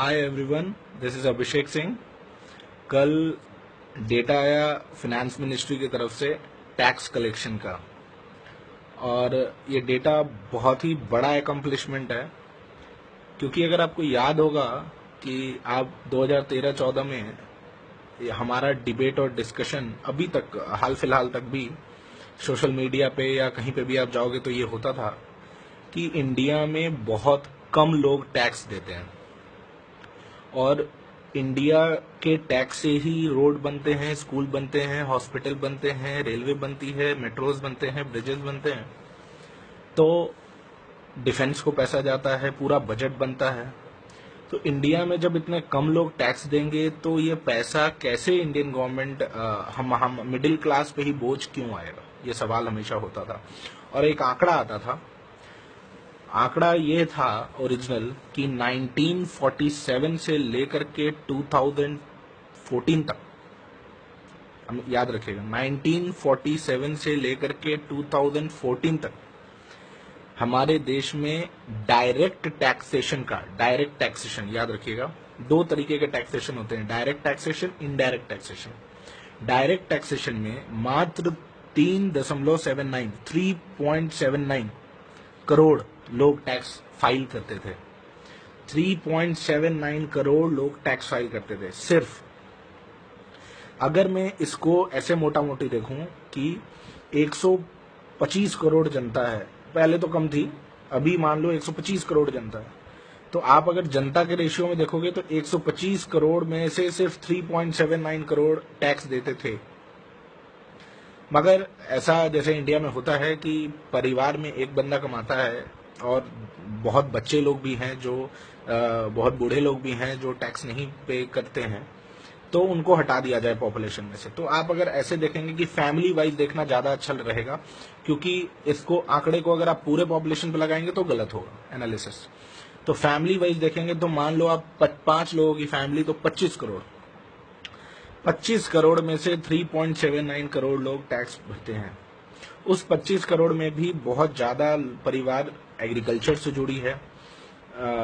Hi everyone, this is Abhishek Singh. कल data आया finance ministry की तरफ से टैक्स कलेक्शन का, और ये डेटा बहुत ही बड़ा एकम्प्लिशमेंट है। क्योंकि अगर आपको याद होगा कि आप 2013-14 में ये हमारा डिबेट और डिस्कशन अभी तक हाल फिलहाल तक भी सोशल मीडिया पे या कहीं पे भी आप जाओगे तो ये होता था कि इंडिया में बहुत कम लोग टैक्स देते हैं, और इंडिया के टैक्स से ही रोड बनते हैं, स्कूल बनते हैं, हॉस्पिटल बनते हैं, रेलवे बनती है, मेट्रोज बनते हैं, ब्रिजेस बनते हैं, तो डिफेंस को पैसा जाता है, पूरा बजट बनता है। तो इंडिया में जब इतने कम लोग टैक्स देंगे तो ये पैसा कैसे इंडियन गवर्नमेंट हम मिडिल क्लास पे ही बोझ क्यों आएगा, ये सवाल हमेशा होता था। और एक आंकड़ा आता था, आंकड़ा ये था ओरिजिनल कि 1947 से लेकर के 2014 तक, हम याद रखिएगा 1947 से लेकर के 2014 तक हमारे देश में डायरेक्ट टैक्सेशन याद रखिएगा, दो तरीके के टैक्सेशन होते हैं, direct taxation, indirect taxation. Direct taxation में मात्र 3.79 करोड़ लोग टैक्स फाइल करते थे। 3.79 करोड़ लोग टैक्स फाइल करते थे सिर्फ। अगर मैं इसको ऐसे मोटा मोटी देखूं कि 125 करोड़ जनता है, पहले तो कम थी, अभी मान लो 125 करोड़ जनता है, तो आप अगर जनता के रेशियो में देखोगे तो 125 करोड़ में से सिर्फ 3.79 करोड़ टैक्स देते थे। मगर ऐसा जैसे इंडिया में होता है कि परिवार में एक बंदा कमाता है और बहुत बच्चे लोग भी हैं, जो बहुत बूढ़े लोग भी हैं जो टैक्स नहीं पे करते हैं, तो उनको हटा दिया जाए पॉपुलेशन में से। तो आप अगर ऐसे देखेंगे कि फैमिली वाइज देखना ज्यादा अच्छा रहेगा, क्योंकि इसको आंकड़े को अगर आप पूरे पॉपुलेशन पे लगाएंगे तो गलत होगा एनालिसिस। तो फैमिली वाइज देखेंगे तो मान लो आप 5 लोगों की फैमिली, तो 25 करोड़ में से 3.79 करोड़ लोग टैक्स भरते हैं। उस 25 करोड़ में भी बहुत ज्यादा परिवार एग्रीकल्चर से जुड़ी है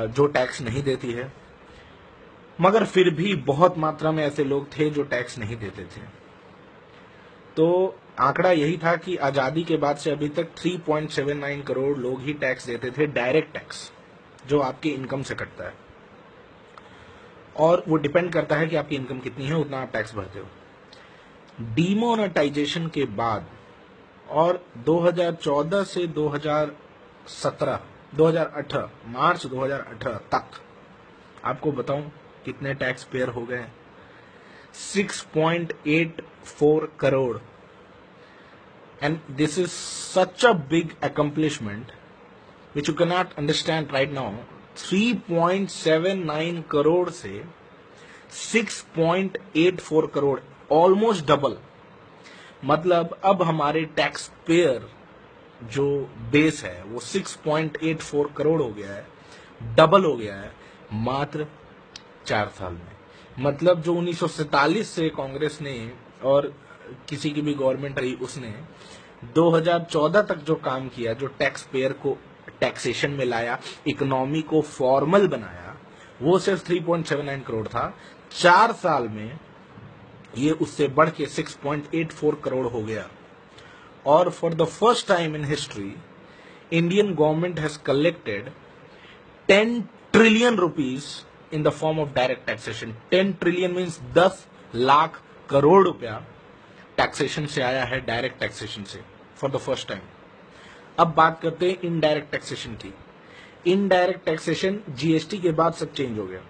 जो टैक्स नहीं देती है, मगर फिर भी बहुत मात्रा में ऐसे लोग थे जो टैक्स नहीं देते थे। तो आंकड़ा यही था कि आजादी के बाद से अभी तक 3.79 करोड़ लोग ही टैक्स देते थे, डायरेक्ट टैक्स जो आपकी इनकम से कटता है, और वो डिपेंड करता है कि आपकी इनकम कितनी है, उतना आप टैक्स भरते हो। डीमोनेटाइजेशन के बाद और 2014 से 2018 मार्च 2018 तक आपको बताऊं कितने टैक्स पेयर हो गए? 6.84 crore. And this is such a big accomplishment which you can not understand right now. 3.79 crore से 6.84 करोड़, ऑलमोस्ट डबल। मतलब अब हमारे टैक्स पेयर जो बेस है वो 6.84 करोड़ हो गया है, डबल हो गया है मात्र 4 साल में। मतलब जो 1947 से कांग्रेस ने और किसी की भी गवर्नमेंट रही उसने 2014 तक जो काम किया, जो टैक्स पेयर को टैक्सेशन में लाया, इकोनॉमी को फॉर्मल बनाया, वो सिर्फ 3.79 करोड़ था। 4 साल में ये उससे बढ़ के 6.84 करोड़ हो गया। और for the first time in history Indian government has collected 10 trillion rupees in the form of direct taxation। 10 trillion means 10 lakh crore रुपया टैक्सेशन से आया है, डायरेक्ट टैक्सेशन से, फॉर द फर्स्ट टाइम। अब बात करते हैं इनडायरेक्ट टैक्सेशन की। इनडायरेक्ट टैक्सेशन जीएसटी के बाद सब चेंज हो गया।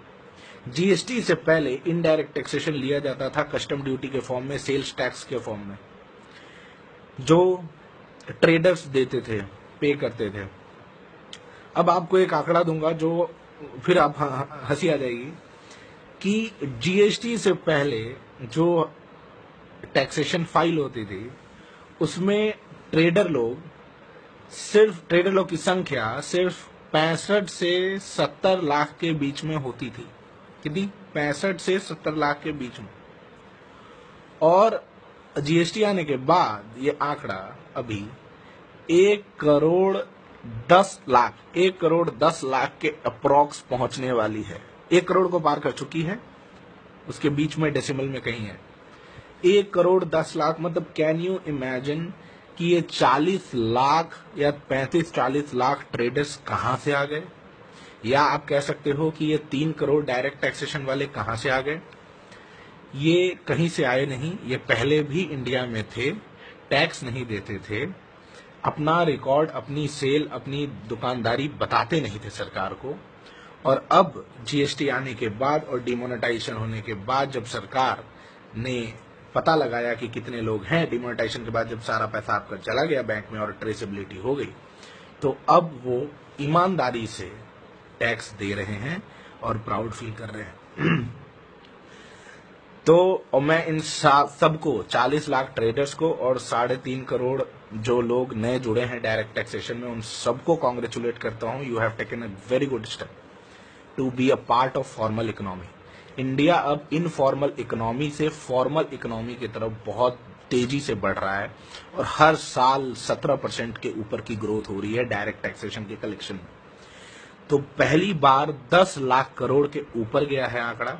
जीएसटी से पहले इनडायरेक्ट टैक्सेशन लिया जाता था कस्टम ड्यूटी के फॉर्म में, सेल्स टैक्स के फॉर्म में, जो ट्रेडर्स देते थे, पे करते थे। अब आपको एक आंकड़ा दूंगा जो फिर आप हंसी आ जाएगी कि जीएसटी से पहले जो टैक्सेशन फाइल होती थी उसमें ट्रेडर लोग की संख्या सिर्फ 65 से 70 लाख के बीच में होती थी। कितनी? 65 से 70 लाख के बीच में। और जीएसटी आने के बाद ये आंकड़ा अभी 1 करोड़ 10 लाख के अप्रॉक्स पहुंचने वाली है। 1 करोड़ को पार कर चुकी है, उसके बीच में डेसिमल में कहीं है। 1 करोड़ 10 लाख, मतलब कैन यू इमेजिन कि ये 40 लाख या 35-40 लाख ट्रेडर्स कहां से आ गए, या आप कह सकते हो कि ये 3 करोड़ डायरेक्ट टैक्सेशन वाले कहां से आ गए। ये कहीं से आए नहीं, ये पहले भी इंडिया में थे, टैक्स नहीं देते थे, अपना रिकॉर्ड, अपनी सेल, अपनी दुकानदारी बताते नहीं थे सरकार को। और अब जीएसटी आने के बाद और डिमोनेटाइजेशन होने के बाद जब सरकार ने पता लगाया कि कितने लोग हैं, डिमोनेटाइजेशन के बाद जब सारा पैसा आपका चला गया बैंक में और ट्रेसेबिलिटी हो गई, तो अब वो ईमानदारी से टैक्स दे रहे हैं और प्राउड फील कर रहे हैं। तो और मैं इन सबको 40 लाख ट्रेडर्स को और 3.5 करोड़ जो लोग नए जुड़े हैं डायरेक्ट टैक्सेशन में, उन सबको कॉन्ग्रेचुलेट करता हूं। You have taken a very good step to be a part of formal economy. India अब इनफॉर्मल इकोनॉमी से फॉर्मल इकोनॉमी की तरफ बहुत तेजी से बढ़ रहा है और हर साल 17% के ऊपर की ग्रोथ हो रही है डायरेक्ट टैक्सेशन के कलेक्शन में। तो पहली बार 10 लाख करोड़ के ऊपर गया है आंकड़ा,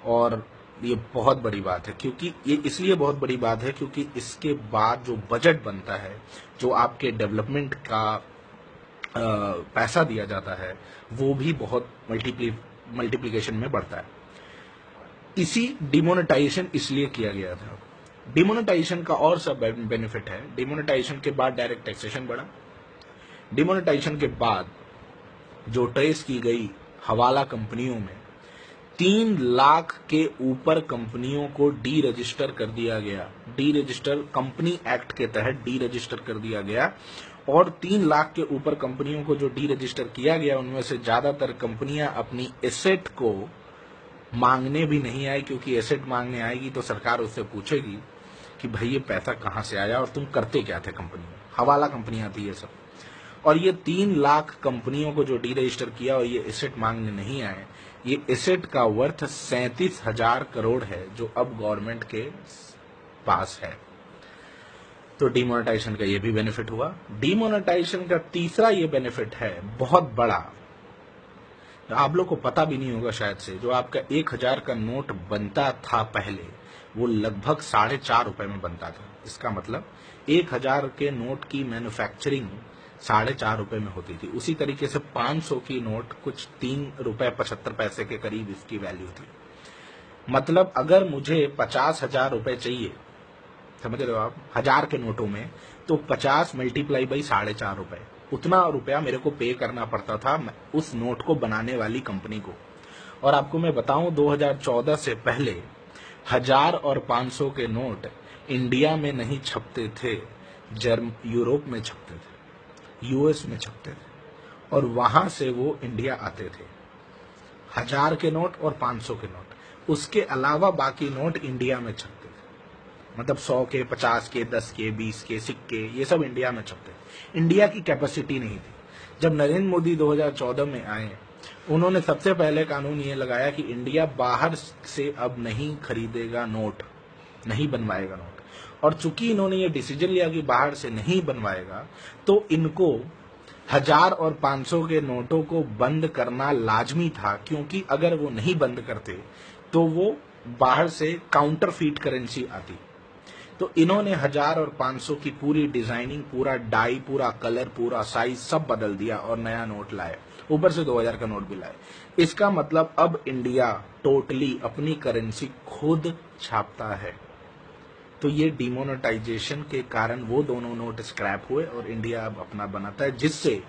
और ये बहुत बड़ी बात है। क्योंकि ये इसलिए बहुत बड़ी बात है क्योंकि इसके बाद जो बजट बनता है, जो आपके डेवलपमेंट का पैसा दिया जाता है, वो भी बहुत मल्टीप्लिकेशन में बढ़ता है। इसी डिमोनेटाइजेशन इसलिए किया गया था। डिमोनेटाइजेशन का और सब बेनिफिट है। डिमोनेटाइजेशन के बाद डायरेक्ट टैक्सेशन बढ़ा। डिमोनेटाइजेशन के बाद जो ट्रेस की गई हवाला कंपनियों में 3 लाख के ऊपर कंपनियों को डी रजिस्टर कर दिया गया। डी रजिस्टर कंपनी एक्ट के तहत डी रजिस्टर कर दिया गया, और 3 लाख के ऊपर कंपनियों को जो डी रजिस्टर किया गया उनमें से ज्यादातर कंपनियां अपनी एसेट को मांगने भी नहीं आई, क्योंकि एसेट मांगने आएगी तो सरकार उससे पूछेगी कि भाई ये पैसा कहां से आया और तुम करते क्या थे कंपनी में। हवाला कंपनियां थी ये सब। और ये 3 लाख कंपनियों को जो डी रजिस्टर किया और ये एसेट मांगने नहीं आए, ये एसेट का वर्थ 37,000 करोड़ है जो अब गवर्नमेंट के पास है। तो डिमोनेटाइजेशन का ये भी बेनिफिट हुआ। डिमोनेटाइजेशन का तीसरा ये बेनिफिट है बहुत बड़ा, आप लोग को पता भी नहीं होगा शायद से। जो आपका 1,000 का नोट बनता था पहले, वो लगभग 4.5 रुपए में बनता था। इसका मतलब 1,000 के नोट की मैन्युफैक्चरिंग 4.5 रुपए में होती थी। उसी तरीके से 500 की नोट कुछ 3 रुपए 75 पैसे के करीब इसकी वैल्यू थी। मतलब अगर मुझे 50,000 रुपए चाहिए, समझ रहे हो आप, 1000 के नोटों में, तो 50 मल्टीप्लाई बाई 4.5 रुपए, उतना रुपया मेरे को पे करना पड़ता था उस नोट को बनाने वाली कंपनी को। और आपको मैं बताऊं 2014 से पहले 1000 और 500 के नोट इंडिया में नहीं छपते थे, यूरोप में छपते थे, यूएस में छपते थे, और वहां से वो इंडिया आते थे। 1000 के नोट और 500 के नोट, उसके अलावा बाकी नोट इंडिया में छपते थे। मतलब 100 के, 50 के, 10 के, 20 के सिक्के, ये सब इंडिया में छपते थे। इंडिया की कैपेसिटी नहीं थी। जब नरेंद्र मोदी 2014 में आए, उन्होंने सबसे पहले कानून ये लगाया कि इंडिया बाहर से अब नहीं खरीदेगा नोट, नहीं बनवाएगा नोट। और चूंकि इन्होंने ये डिसीजन लिया कि बाहर से नहीं बनवाएगा, तो इनको 1000 और 500 के नोटों को बंद करना लाजमी था, क्योंकि अगर वो नहीं बंद करते तो वो बाहर से काउंटरफीट करेंसी आती। तो इन्होंने 1000 और 500 की पूरी डिजाइनिंग, पूरा डाई, पूरा कलर, पूरा साइज सब बदल दिया और नया नोट लाए, ऊपर से 2000 का नोट भी लाए। इसका मतलब अब इंडिया टोटली अपनी करेंसी खुद छापता है। तो ये डिमोनेटाइजेशन के कारण वो दोनों नोट स्क्रैप हुए और इंडिया अब अपना बनाता है, जिससे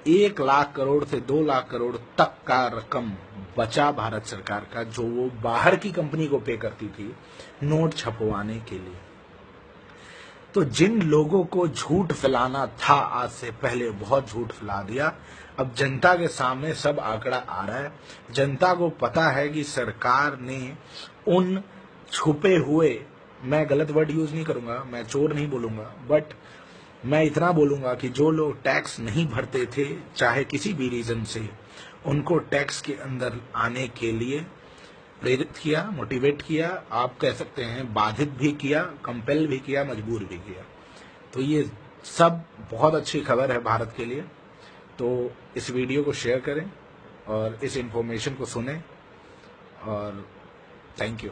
1 लाख करोड़ से 2 लाख करोड़ तक का रकम बचा भारत सरकार का, जो वो बाहर की कंपनी को पे करती थी नोट छपवाने के लिए। तो जिन लोगों को झूठ फैलाना था आज से पहले, बहुत झूठ फैला दिया। अब जनता के सामने सब आंकड़ा आ रहा है। जनता को पता है कि सरकार ने उन छुपे हुए, मैं गलत वर्ड यूज नहीं करूंगा, मैं चोर नहीं बोलूंगा, बट मैं इतना बोलूंगा कि जो लोग टैक्स नहीं भरते थे चाहे किसी भी रीजन से, उनको टैक्स के अंदर आने के लिए प्रेरित किया, मोटिवेट किया, आप कह सकते हैं बाधित भी किया, कंपेल भी किया, मजबूर भी किया। तो ये सब बहुत अच्छी खबर है भारत के लिए। तो इस वीडियो को शेयर करें और इस इंफॉर्मेशन को सुने। और थैंक यू।